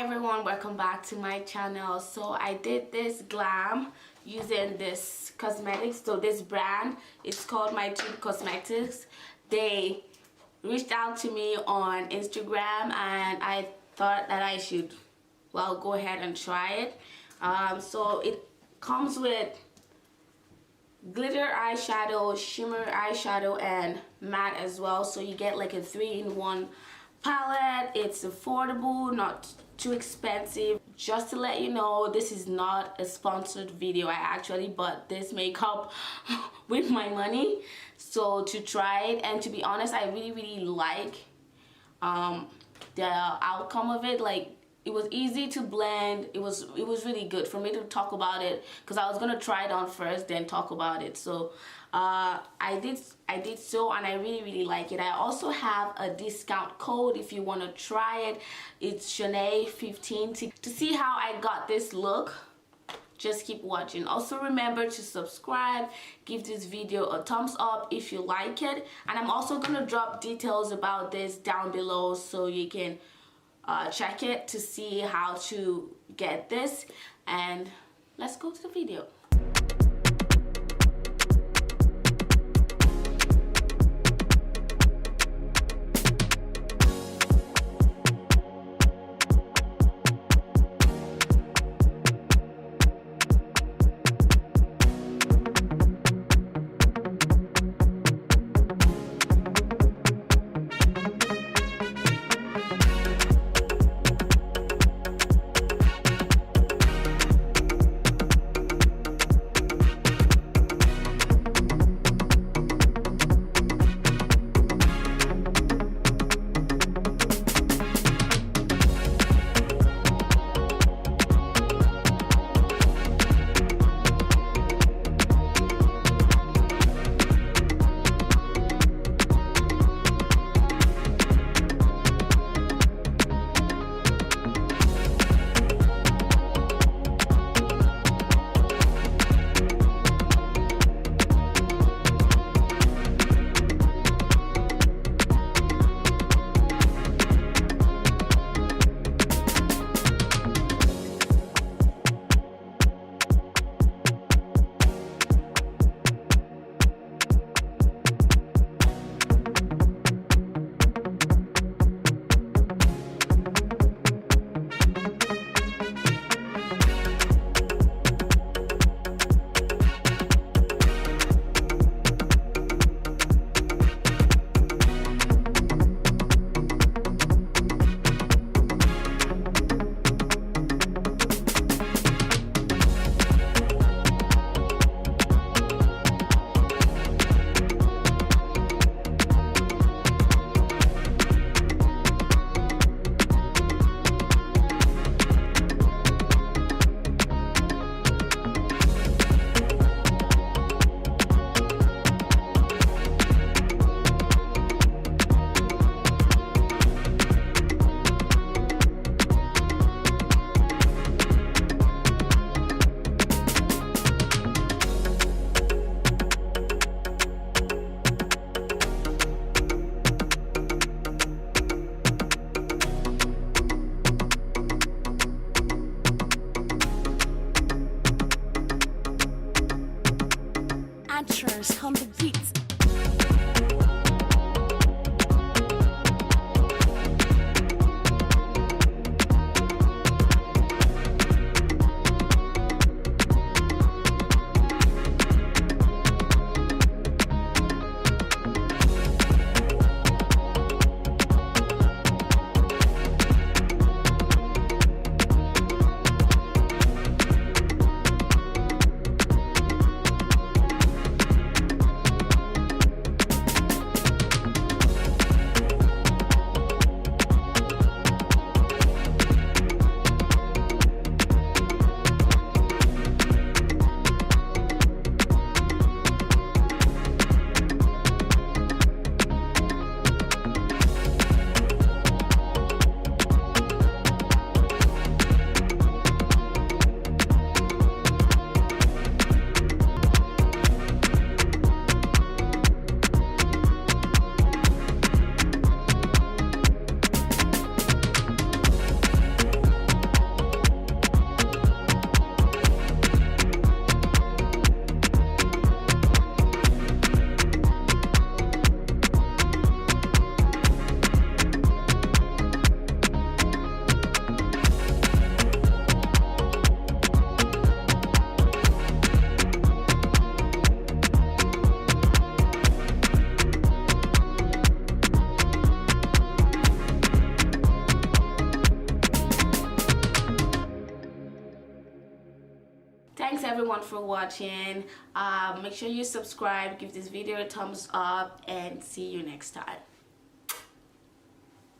everyone, welcome back to my channel. So I did this glam using this cosmetics. So this brand, it's called my Tiff Cosmetics. They reached out to me on Instagram and I thought that I should, well, go ahead and try it. So it comes with glitter eyeshadow, shimmer eyeshadow, and matte as well. So you get like a 3-in-1 palette. It's affordable, not too expensive. Just to let you know, this is not a sponsored video. I actually bought this makeup with my money so to try it, and to be honest, I really like the outcome of it. Like, it was easy to blend. It was really good for me to talk about it because I was gonna try it on first then talk about it. So I did so, and I really like it. I also have a discount code if you want to try it. It's Shanae15. To see how I got this look, just keep watching. Also remember to subscribe, give this video a thumbs up if you like it, and I'm also gonna drop details about this down below so you can check it to see how to get this. And let's go to the video. On the beats. thanks everyone for watching. Make sure you subscribe, give this video a thumbs up, and see you next time.